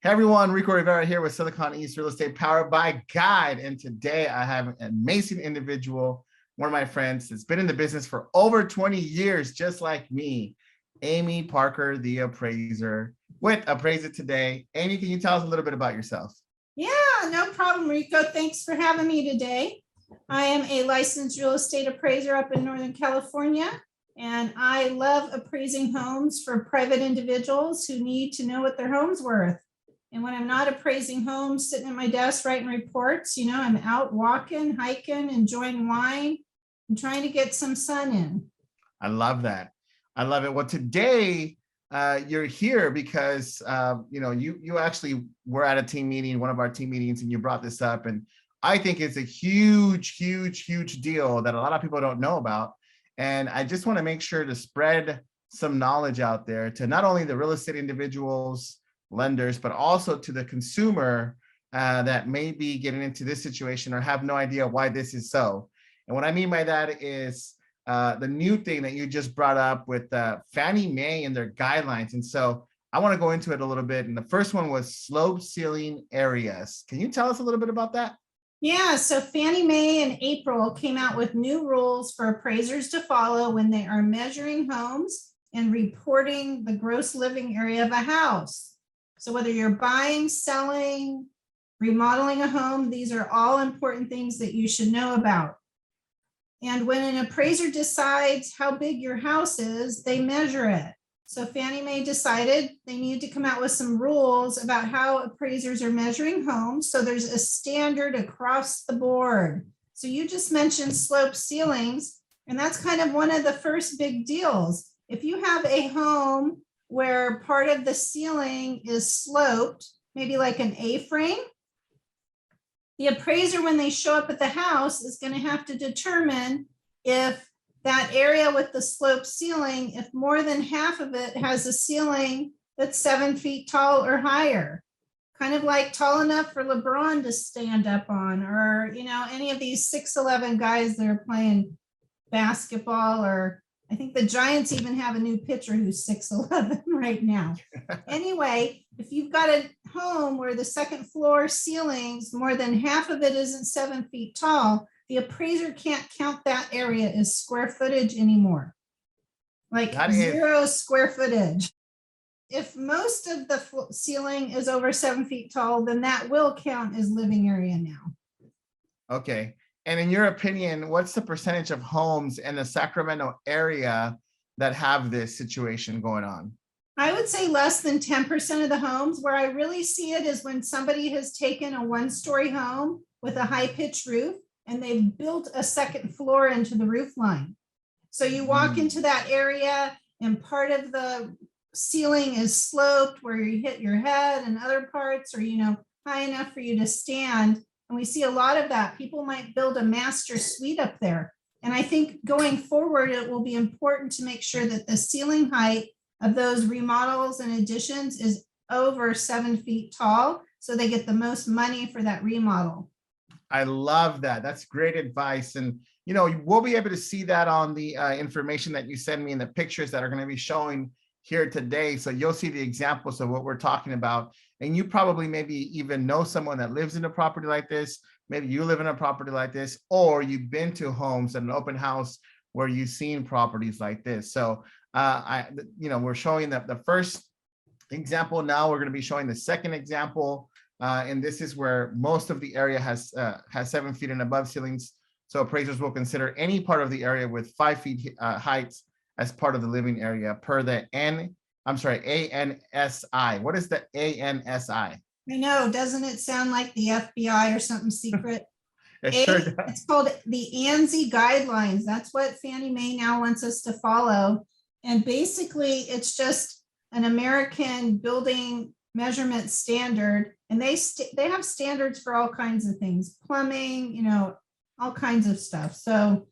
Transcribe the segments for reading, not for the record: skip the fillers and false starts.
Hey everyone, Rico Rivera here with Silicon East Real Estate powered by Guide. And today I have an amazing individual, one of my friends that's been in the business for over 20 years, just like me, Amy Parker, the appraiser with Appraise It Today. Amy, can you tell us a little bit about yourself? Yeah, no problem, Rico. Thanks for having me today. I am a licensed real estate appraiser up in Northern California, and I love appraising homes for private individuals who need to know what their home's worth. And when I'm not appraising homes, sitting at my desk writing reports, I'm out walking, hiking, enjoying wine, and trying to get some sun in. I love that. I love it. Well, today you're here because you actually were at a team meeting, one of our team meetings, and you brought this up, and I think it's a huge deal that a lot of people don't know about. And I just want to make sure to spread some knowledge out there to not only the real estate individuals, lenders, but also to the consumer that may be getting into this situation or have no idea why this is so. And what I mean by that is the new thing that you just brought up with Fannie Mae and their guidelines. And so I want to go into it a little bit. And the first one was slope ceiling areas. Can you tell us a little bit about that? Yeah, so Fannie Mae in April came out with new rules for appraisers to follow when they are measuring homes and reporting the gross living area of a house. So whether you're buying, selling, remodeling a home, these are all important things that you should know about. And when an appraiser decides how big your house is, they measure it. So Fannie Mae decided they needed to come out with some rules about how appraisers are measuring homes. So there's a standard across the board. So you just mentioned slope ceilings, and that's kind of one of the first big deals. If you have a home where part of the ceiling is sloped, maybe like an A-frame, the appraiser, when they show up at the house, is going to have to determine if that area with the sloped ceiling, if more than half of it has a ceiling that's 7 feet tall or higher, kind of like tall enough for LeBron to stand up on, or, any of these 6'11" guys that are playing basketball, or I think the Giants even have a new pitcher who's 6'11" right now. Anyway, if you've got a home where the second floor ceilings, more than half of it isn't 7 feet tall, the appraiser can't count that area as square footage anymore. Like zero square footage. If most of the ceiling is over 7 feet tall, then that will count as living area now. Okay. And in your opinion, what's the percentage of homes in the Sacramento area that have this situation going on? I would say less than 10% of the homes. Where I really see it is when somebody has taken a one-story home with a high-pitched roof and they've built a second floor into the roof line. So you walk into that area and part of the ceiling is sloped where you hit your head, and other parts are, high enough for you to stand. And we see a lot of that. People might build a master suite up there. And I think going forward, it will be important to make sure that the ceiling height of those remodels and additions is over 7 feet tall, so they get the most money for that remodel. I love that. That's great advice. And, we'll be able to see that on the information that you send me and the pictures that are going to be showing here today. So you'll see the examples of what we're talking about. And you probably maybe even know someone that lives in a property like this. Maybe you live in a property like this, or you've been to homes at an open house where you've seen properties like this. So we're showing the first example. Now we're going to be showing the second example. And this is where most of the area has 7 feet and above ceilings. So appraisers will consider any part of the area with 5 feet heights as part of the living area per the ANSI. What is the ANSI? I know, doesn't it sound like the FBI or something secret? Sure does. It's called the ANSI guidelines. That's what Fannie Mae now wants us to follow. And basically, it's just an American building measurement standard. And they have standards for all kinds of things, plumbing, all kinds of stuff. So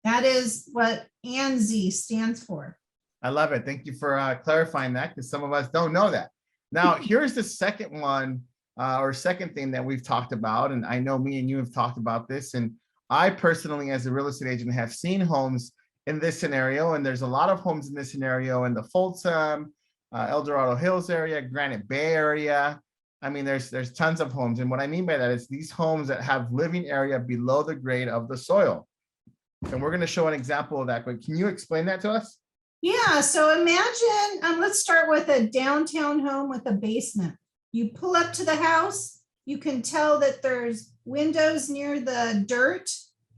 that is what ANSI stands for. I love it. Thank you for clarifying that, because some of us don't know that. Now, here's the second one or second thing that we've talked about. And I know me and you have talked about this. And I personally, as a real estate agent, have seen homes in this scenario. And there's a lot of homes in this scenario in the Folsom, El Dorado Hills area, Granite Bay area. I mean, there's tons of homes. And what I mean by that is these homes that have living area below the grade of the soil. And we're going to show an example of that. But can you explain that to us? Yeah, so imagine, let's start with a downtown home with a basement. You pull up to the house, you can tell that there's windows near the dirt,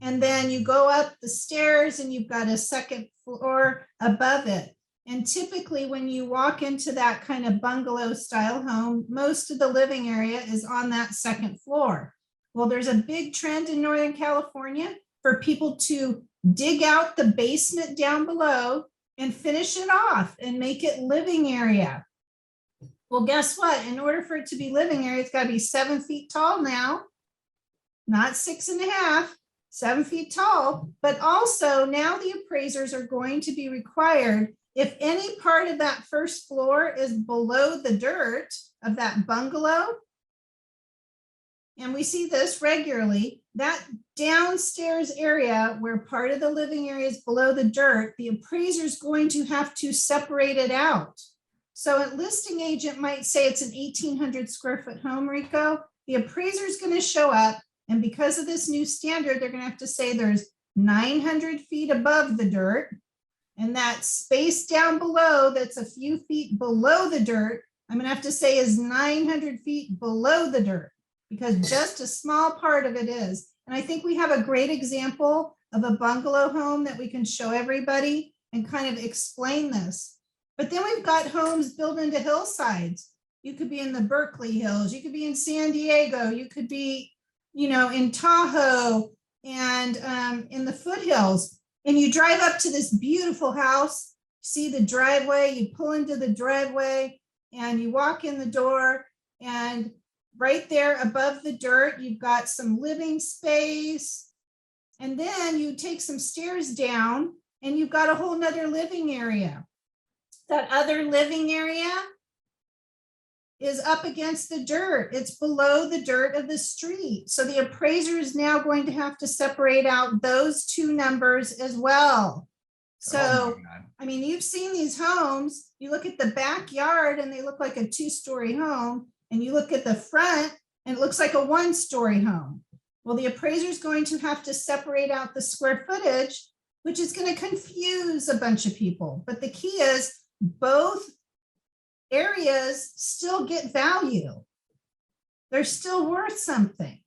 and then you go up the stairs and you've got a second floor above it. And typically when you walk into that kind of bungalow style home, most of the living area is on that second floor. Well, there's a big trend in Northern California for people to dig out the basement down below and finish it off and make it living area. Well, guess what? In order for it to be living area, it's got to be 7 feet tall now, not 6.5, 7 feet tall. But also now the appraisers are going to be required, if any part of that first floor is below the dirt of that bungalow, and we see this regularly, that downstairs area where part of the living area is below the dirt, the appraiser is going to have to separate it out. So a listing agent might say it's an 1,800 square foot home, Rico. The appraiser is going to show up, and because of this new standard, they're going to have to say there's 900 feet above the dirt, and that space down below that's a few feet below the dirt, I'm going to have to say is 900 feet below the dirt, because just a small part of it is. And I think we have a great example of a bungalow home that we can show everybody and kind of explain this. But then we've got homes built into hillsides. You could be in the Berkeley Hills, you could be in San Diego, you could be, in Tahoe and in the foothills. And you drive up to this beautiful house, see the driveway, you pull into the driveway and you walk in the door, and right there above the dirt, you've got some living space. And then you take some stairs down and you've got a whole nother living area. That other living area is up against the dirt. It's below the dirt of the street. So the appraiser is now going to have to separate out those two numbers as well. So, I mean, you've seen these homes, you look at the backyard and they look like a 2-story home, and you look at the front and it looks like a 1-story home. Well, the appraiser is going to have to separate out the square footage, which is going to confuse a bunch of people. But the key is both areas still get value. They're still worth something.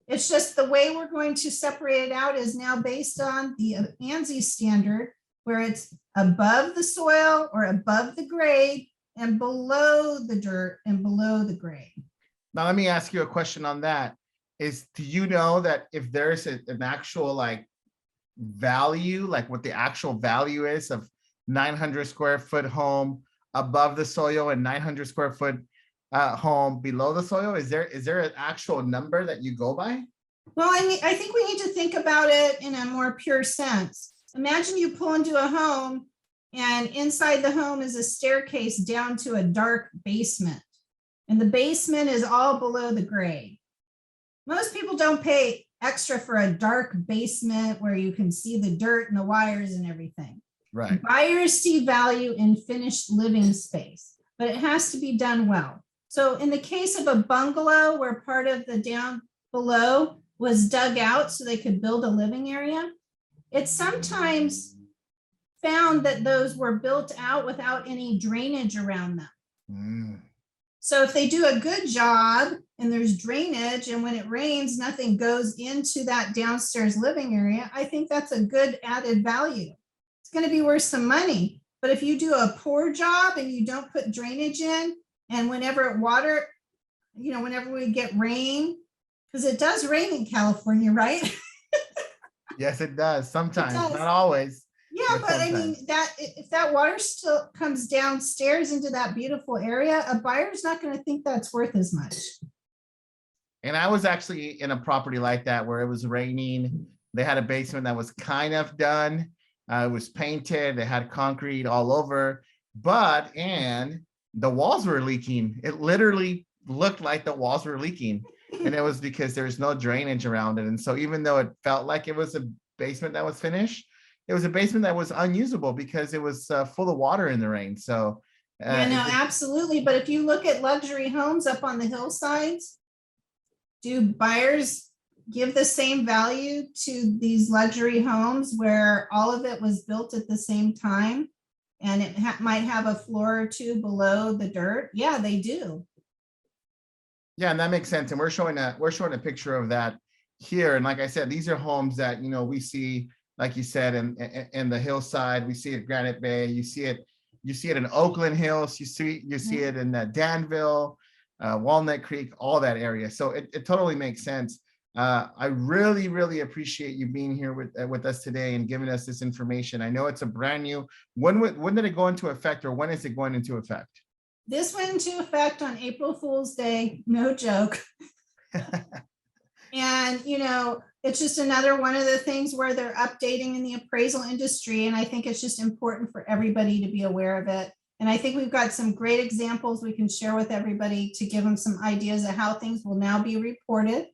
It's just the way we're going to separate it out is now based on the ANSI standard, where it's above the soil or above the grade and below the dirt and below the grade. Now, let me ask you a question on that. Do you know that if there's an actual value, like what the actual value is of 900 square foot home above the soil and 900 square foot home below the soil? Is there an actual number that you go by? Well, I mean, I think we need to think about it in a more pure sense. Imagine you pull into a home and inside the home is a staircase down to a dark basement, and the basement is all below the grade. Most people don't pay extra for a dark basement where you can see the dirt and the wires and everything. Right. Buyers see value in finished living space, but it has to be done well. So in the case of a bungalow where part of the down below was dug out so they could build a living area, it's sometimes found that those were built out without any drainage around them. Mm. So if they do a good job and there's drainage, and when it rains, nothing goes into that downstairs living area, I think that's a good added value. It's going to be worth some money. But if you do a poor job and you don't put drainage in, and whenever whenever we get rain, because it does rain in California, right? Yes, it does. Sometimes, does. not always. Yeah, but sometimes. I mean, that if that water still comes downstairs into that beautiful area, a buyer's not going to think that's worth as much. And I was actually in a property like that where it was raining. They had a basement that was kind of done. It was painted. They had concrete all over, and the walls were leaking. It literally looked like the walls were leaking. And it was because there's no drainage around it. And so even though it felt like it was a basement that was finished, it was a basement that was unusable because it was full of water in the rain. So Yeah, no, It's absolutely. But if you look at luxury homes up on the hillsides, do buyers give the same value to these luxury homes where all of it was built at the same time? And it might have a floor or two below the dirt? Yeah, they do. Yeah, and that makes sense. And we're showing a picture of that here. And like I said, these are homes that we see, like you said, in the hillside. We see it Granite Bay. You see it in Oakland Hills. You see it in Danville, Walnut Creek, all that area. So it totally makes sense. I really, really appreciate you being here with us today and giving us this information. I know it's a brand new. When did it go into effect, or when is it going into effect? This went into effect on April Fool's Day, no joke. And, it's just another one of the things where they're updating in the appraisal industry. And I think it's just important for everybody to be aware of it. And I think we've got some great examples we can share with everybody to give them some ideas of how things will now be reported.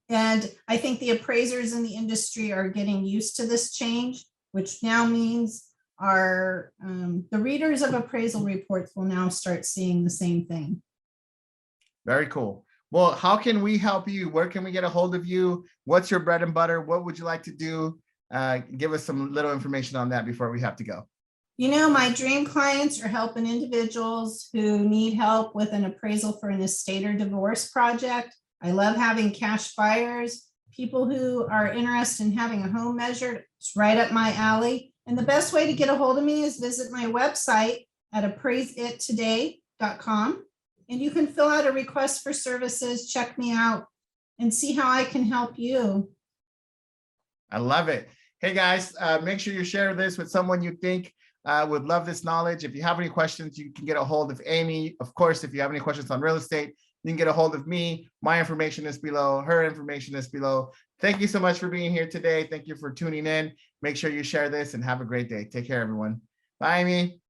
And I think the appraisers in the industry are getting used to this change, which now means the readers of appraisal reports will now start seeing the same thing. Very cool. Well, how can we help you? Where can we get a hold of you? What's your bread and butter? What would you like to do? Give us some little information on that before we have to go. My dream clients are helping individuals who need help with an appraisal for an estate or divorce project. I love having cash buyers, people who are interested in having a home measured. It's right up my alley. And the best way to get a hold of me is visit my website at appraiseittoday.com. And you can fill out a request for services, check me out, and see how I can help you. I love it. Hey guys, make sure you share this with someone you think would love this knowledge. If you have any questions, you can get a hold of Amy. Of course, if you have any questions on real estate, you can get a hold of me. My information is below. Her information is below. Thank you so much for being here today. Thank you for tuning in. Make sure you share this and have a great day. Take care, everyone. Bye, Amy.